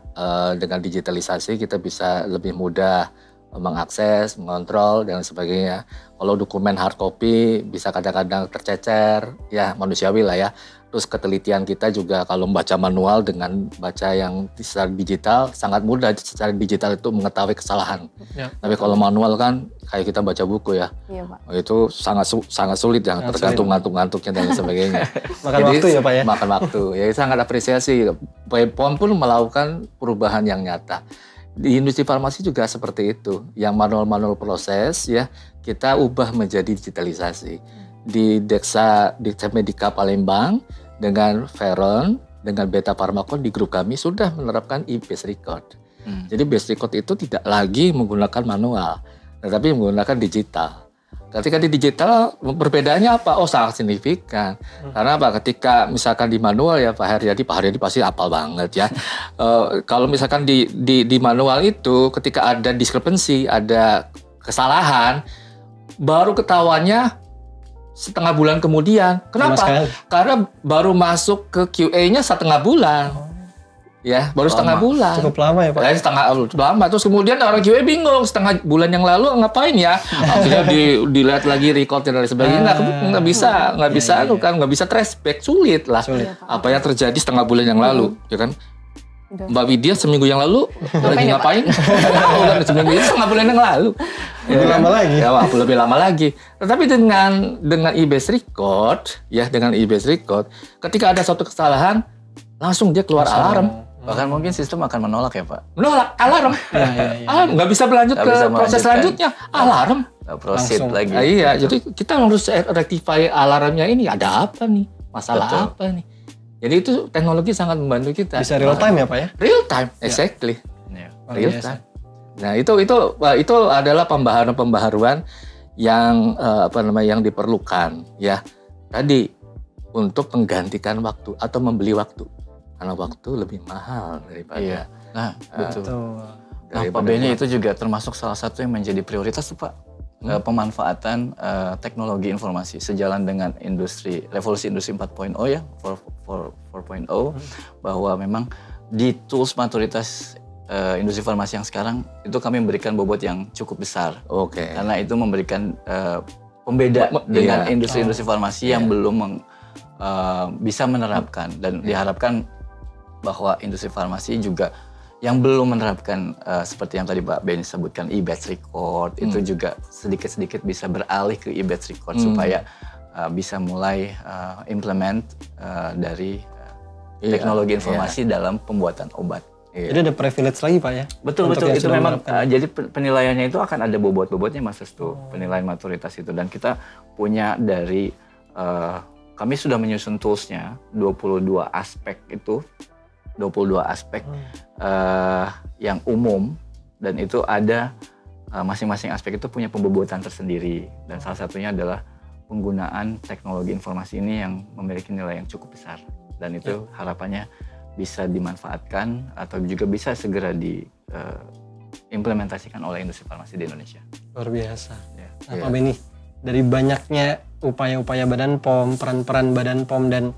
dengan digitalisasi kita bisa lebih mudah mengakses, mengontrol dan sebagainya. Kalau dokumen hard copy bisa kadang-kadang tercecer, ya manusiawi lah ya. Terus ketelitian kita juga kalau membaca manual dengan baca yang secara digital sangat mudah secara digital itu mengetahui kesalahan. Ya. Tapi kalau manual kan kayak kita baca buku ya. Iya, Pak. Itu sangat sulit ya, tergantung ngantuk-ngantuknya dan sebagainya. Makan waktu ya Pak ya. Makan waktu. Ya sangat apresiasi. POM pun melakukan perubahan yang nyata. Di industri farmasi juga seperti itu. Yang manual-manual proses ya kita ubah menjadi digitalisasi. Di Desa Medika Palembang dengan Veron, dengan Beta Pharmacon di grup kami sudah menerapkan e-base record. Jadi base record itu tidak lagi menggunakan manual, tetapi menggunakan digital. Ketika di digital perbedaannya apa? Oh sangat signifikan. Karena apa? Ketika misalkan di manual ya Pak Haryadi pasti hafal banget ya. Kalau misalkan di manual itu ketika ada discrepancy, ada kesalahan, baru ketahuannya setengah bulan kemudian. Kenapa? Karena baru masuk ke QA-nya setengah bulan. Ya, baru setengah bulan. Cukup lama ya Pak? Ya, setengah lama. Terus kemudian orang QA bingung, setengah bulan yang lalu ngapain ya? Akhirnya dilihat lagi record dan lain sebagainya. Nggak bisa trace back, sulit lah. Apa yang terjadi setengah bulan yang lalu, ya kan? Mbak Widya seminggu yang lalu lagi ngapain? Tahu kan, seminggu itu setengah bulan yang lalu. Lebih lama lagi. Ya, lebih lama lagi. Tetapi dengan e-base record, ya dengan e-base record, ketika ada suatu kesalahan, langsung dia keluar alarm. Bahkan mungkin sistem akan menolak ya Pak? Menolak, alarm. Alarm, nggak bisa berlanjut ke proses selanjutnya. Alarm. Proceed lagi. Iya, jadi kita harus rectify alarmnya ini. Ada apa nih? Masalah apa nih? Jadi itu teknologi sangat membantu kita. Bisa real time ya Pak ya? Real time, exactly. Real time. Nah itu adalah pembaharuan yang yang diperlukan ya. Tadi untuk menggantikan waktu atau membeli waktu. Karena waktu lebih mahal daripada. Iya. Nah, betul. Nah, Pak Beni itu juga termasuk salah satu yang menjadi prioritas tuh Pak. Pemanfaatan teknologi informasi sejalan dengan revolusi industri 4.0 ya, 4.0, bahwa memang di tools maturitas industri farmasi yang sekarang itu kami memberikan bobot yang cukup besar. Karena itu memberikan pembeda dengan industri-industri farmasi yang belum bisa menerapkan, dan diharapkan bahwa industri farmasi juga yang belum menerapkan seperti yang tadi Pak Beni sebutkan e-batch record, itu juga sedikit-sedikit bisa beralih ke e-batch record supaya bisa mulai implement dari teknologi informasi dalam pembuatan obat. Iya. Jadi ada privilege lagi Pak ya? Betul itu memang jadi penilaiannya itu akan ada bobot-bobotnya Mas Restu, penilaian maturitas itu, dan kita punya dari kami sudah menyusun toolsnya 22 aspek itu, 22 aspek yang umum, dan itu ada masing-masing aspek itu punya pembobotan tersendiri, dan salah satunya adalah penggunaan teknologi informasi ini yang memiliki nilai yang cukup besar, dan itu harapannya bisa dimanfaatkan atau juga bisa segera diimplementasikan oleh industri farmasi di Indonesia. Luar biasa. Ya. Nah, Pak Beni, dari banyaknya upaya-upaya Badan POM, peran-peran Badan POM dan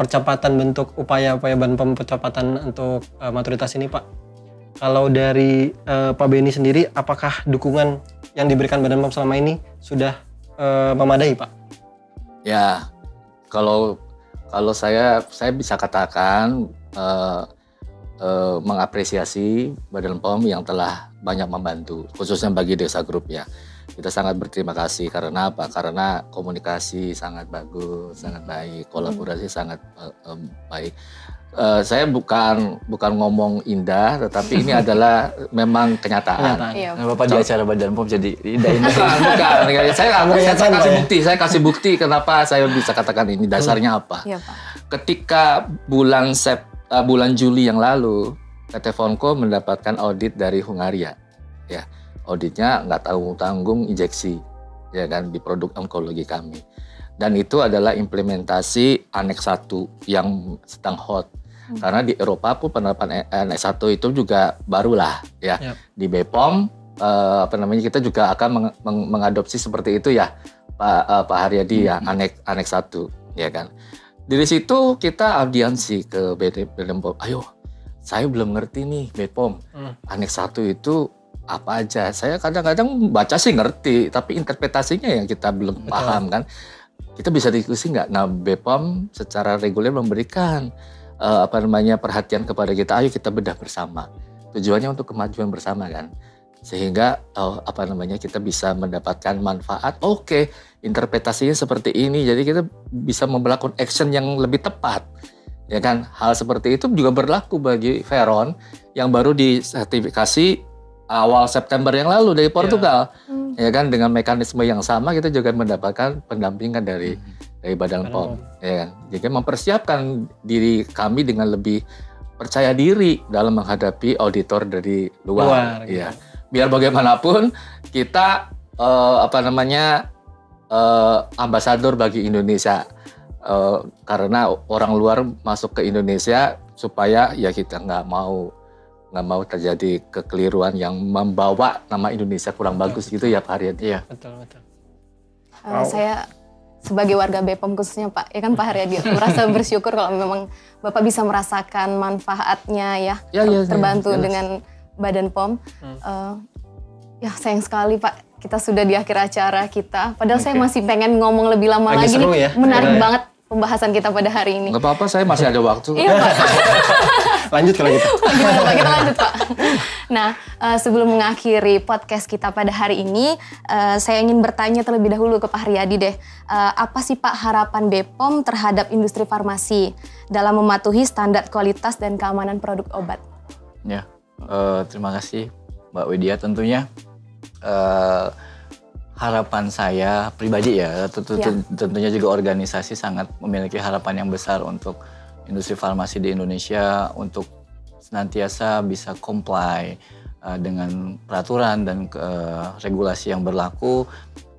percepatan bentuk upaya-upaya Badan POM percepatan untuk maturitas ini Pak, kalau dari Pak Beni sendiri, apakah dukungan yang diberikan Badan POM selama ini sudah memadai Pak? Ya, kalau saya bisa katakan mengapresiasi Badan POM yang telah banyak membantu, khususnya bagi Desa Group ya. Kita sangat berterima kasih karena apa? Karena komunikasi sangat bagus, sangat baik, kolaborasi sangat baik. Saya bukan ngomong indah, tetapi ini adalah memang kenyataan. Bapak di acara Badan POM jadi indah-indah. Bukan. Saya kasih bukti kenapa saya bisa katakan ini. Dasarnya apa? Iya, Pak. Ketika bulan Juli yang lalu, PT Fonco mendapatkan audit dari Hungaria. Ya, auditnya nggak tanggung injeksi, ya kan, di produk onkologi kami. Dan itu adalah implementasi Aneks 1 yang sedang hot. Karena di Eropa pun penerapan Aneks 1 itu juga barulah ya. Di BPOM kita juga akan mengadopsi seperti itu ya, Pak Haryadi ya, Aneks 1 ya kan. Dari situ kita audiensi ke Badan POM. Ayo, saya belum ngerti nih BPOM. Aneks 1 itu apa aja? Saya kadang-kadang baca sih ngerti, tapi interpretasinya yang kita belum paham kan. Kita bisa diskusi nggak? Nah, BPOM secara reguler memberikan perhatian kepada kita. Ayo kita bedah bersama. Tujuannya untuk kemajuan bersama kan. Sehingga kita bisa mendapatkan manfaat. Oke, interpretasinya seperti ini. Jadi kita bisa melakukan action yang lebih tepat. Ya kan? Hal seperti itu juga berlaku bagi Veron yang baru disertifikasi awal September yang lalu dari Portugal. Ya kan, dengan mekanisme yang sama kita juga mendapatkan pendampingan dari Badan POM. Ya kan? Jadi mempersiapkan diri kami dengan lebih percaya diri dalam menghadapi auditor dari luar. Ya. Biar bagaimanapun kita ambasador bagi Indonesia, karena orang luar masuk ke Indonesia supaya ya kita nggak mau terjadi kekeliruan yang membawa nama Indonesia kurang bagus gitu ya Pak Haryadi. Iya, betul. Saya sebagai warga BPOM khususnya Pak, ya kan Pak Haryadi, merasa bersyukur kalau memang Bapak bisa merasakan manfaatnya terbantu dengan Badan POM. Ya sayang sekali Pak, kita sudah di akhir acara kita. Padahal saya masih pengen ngomong lebih lama lagi nih. Ya? Menarik banget pembahasan kita pada hari ini. Gak apa-apa, saya masih ada waktu. Iya Pak. Lanjut kalau gitu. Gimana Pak, kita lanjut Pak. Nah, sebelum mengakhiri podcast kita pada hari ini, saya ingin bertanya terlebih dahulu ke Pak Haryadi deh. Apa sih Pak harapan BPOM terhadap industri farmasi dalam mematuhi standar kualitas dan keamanan produk obat? Ya, terima kasih Mbak Widya. Tentunya harapan saya pribadi ya, tentunya juga organisasi sangat memiliki harapan yang besar untuk industri farmasi di Indonesia untuk senantiasa bisa comply dengan peraturan dan regulasi yang berlaku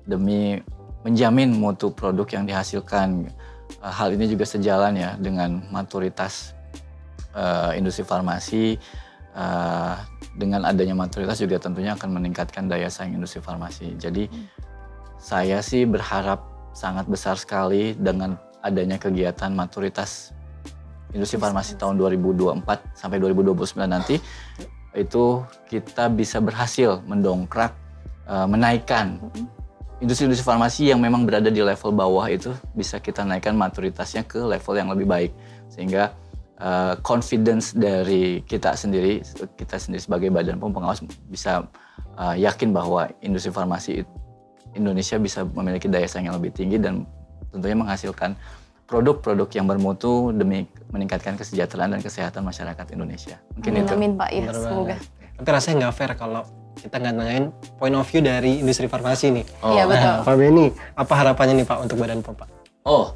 demi menjamin mutu produk yang dihasilkan. Hal ini juga sejalan ya dengan maturitas industri farmasi. Dengan adanya maturitas juga tentunya akan meningkatkan daya saing industri farmasi. Jadi saya sih berharap sangat besar sekali dengan adanya kegiatan maturitas industri farmasi tahun 2024 sampai 2029 nanti, itu kita bisa berhasil mendongkrak, menaikkan industri-industri farmasi yang memang berada di level bawah itu bisa kita naikkan maturitasnya ke level yang lebih baik, sehingga confidence dari kita sendiri sebagai Badan POM pengawas bisa yakin bahwa industri farmasi Indonesia bisa memiliki daya saing yang lebih tinggi dan tentunya menghasilkan produk-produk yang bermutu demi meningkatkan kesejahteraan dan kesehatan masyarakat Indonesia. Mungkin itu. Amin Pak ya, Bener semoga. Tapi rasanya nggak fair kalau kita nggak nanyain point of view dari industri farmasi nih. Iya betul. Pak Benny, apa harapannya nih Pak untuk Badan POM Pak? Oh,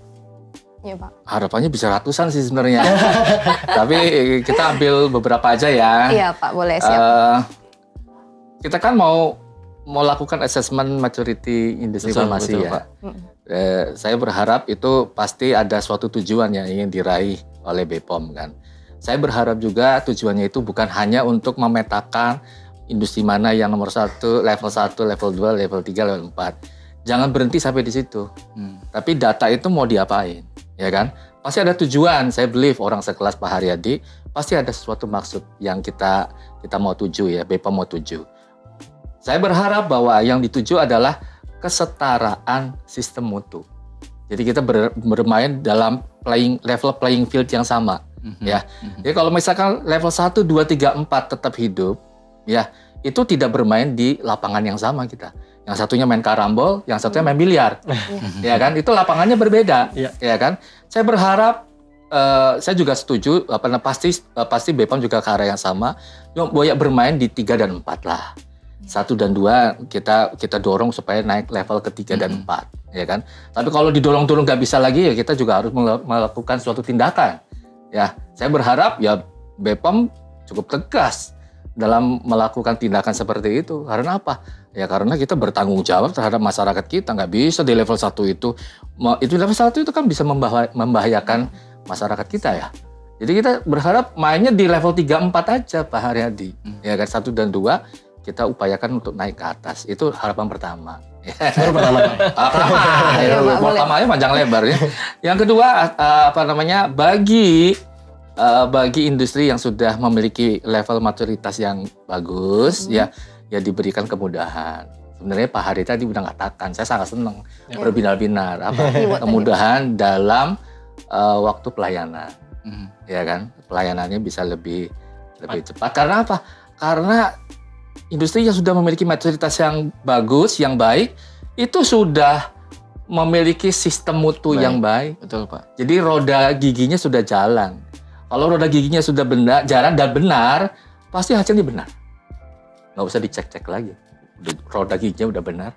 Iya Pak. harapannya bisa ratusan sih sebenarnya. Tapi kita ambil beberapa aja ya. Iya Pak, boleh siap. Kita kan mau lakukan assessment maturity industri Betul, farmasi betul, ya. Pak. Saya berharap itu pasti ada suatu tujuan yang ingin diraih oleh BPOM kan. Saya berharap juga tujuannya itu bukan hanya untuk memetakan industri mana yang nomor 1, level 1, level 2, level 3, level 4. Jangan berhenti sampai di situ. Tapi data itu mau diapain, ya kan? Pasti ada tujuan. Saya believe orang sekelas Pak Haryadi pasti ada sesuatu maksud yang kita mau tuju ya, BPOM mau tuju. Saya berharap bahwa yang dituju adalah kesetaraan sistem mutu. Jadi kita bermain dalam level playing field yang sama, ya. Jadi kalau misalkan level 1, 2, 3, 4 tetap hidup, ya, itu tidak bermain di lapangan yang sama kita. Yang satunya main karambol, yang satunya main biliar. Ya kan? Itu lapangannya berbeda, ya kan? Saya berharap saya juga setuju pasti BPOM juga ke arah yang sama. Banyak bermain di 3 dan 4 lah. 1 dan 2 kita dorong supaya naik level ke 3 dan 4, ya kan? Tapi kalau didorong-dorong nggak bisa lagi ya kita juga harus melakukan suatu tindakan. Ya, saya berharap ya BPOM cukup tegas dalam melakukan tindakan seperti itu. Karena apa? Ya karena kita bertanggung jawab terhadap masyarakat kita. Nggak bisa di level 1 itu level 1 itu kan bisa membahayakan masyarakat kita ya. Jadi kita berharap mainnya di level 3, 4 aja Pak Haryadi. Ya kan 1 dan 2 kita upayakan untuk naik ke atas. Itu harapan pertama. Baru pertama Pak. Pertamanya panjang lebar ya. Yang kedua bagi industri yang sudah memiliki level maturitas yang bagus ya diberikan kemudahan. Sebenarnya Pak Hari tadi udah mengatakan, saya sangat senang berbinar-binar kemudahan dalam waktu pelayanan. Ya kan? Pelayanannya bisa lebih cepat. Karena apa? Karena industri yang sudah memiliki maturitas yang bagus, yang baik, itu sudah memiliki sistem mutu yang baik. Betul Pak. Jadi roda giginya sudah jalan. Kalau roda giginya sudah jalan dan benar, pasti hasilnya benar. Nggak usah dicek-cek lagi. Roda giginya udah benar.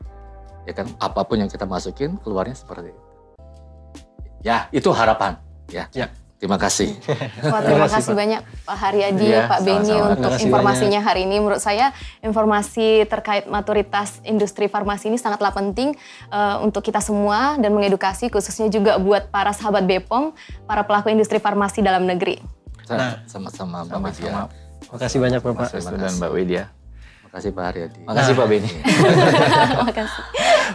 Ya kan, apapun yang kita masukin, keluarnya seperti itu. Ya, itu harapan. Ya. Terima kasih. Wah, terima kasih banyak Pak Haryadi, Pak Benny untuk informasinya hari ini. Menurut saya informasi terkait maturitas industri farmasi ini sangatlah penting untuk kita semua dan mengedukasi khususnya juga buat para sahabat BPOM, para pelaku industri farmasi dalam negeri. Sama-sama Mbak Widya. Terima kasih banyak Bapak. Dan Mbak Widya. Terima kasih Pak Haryadi. Makasih Pak Benny. Terima kasih.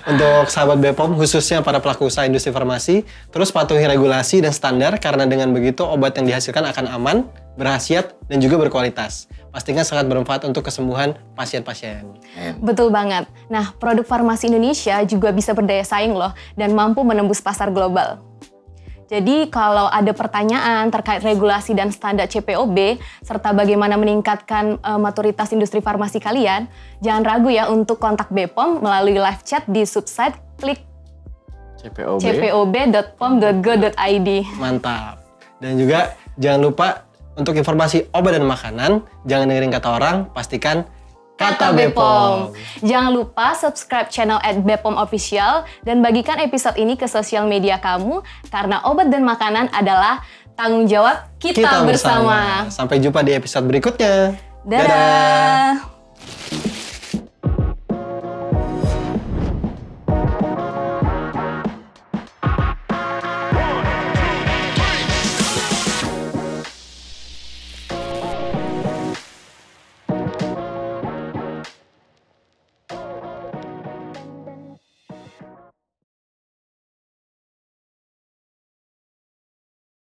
Untuk sahabat BPOM khususnya para pelaku usaha industri farmasi, terus patuhi regulasi dan standar karena dengan begitu obat yang dihasilkan akan aman, berkhasiat, dan juga berkualitas. Pastinya sangat bermanfaat untuk kesembuhan pasien-pasien. Betul banget. Nah, produk farmasi Indonesia juga bisa berdaya saing loh dan mampu menembus pasar global. Jadi kalau ada pertanyaan terkait regulasi dan standar CPOB serta bagaimana meningkatkan maturitas industri farmasi kalian, jangan ragu ya untuk kontak BPOM melalui live chat di subsite klik cpob.pom.go.id. Mantap. Dan juga jangan lupa untuk informasi obat dan makanan, jangan dengerin kata orang, pastikan kata BPOM. Jangan lupa subscribe channel @BPOM Official dan bagikan episode ini ke sosial media kamu karena obat dan makanan adalah tanggung jawab kita bersama. Sampai jumpa di episode berikutnya. Dadah.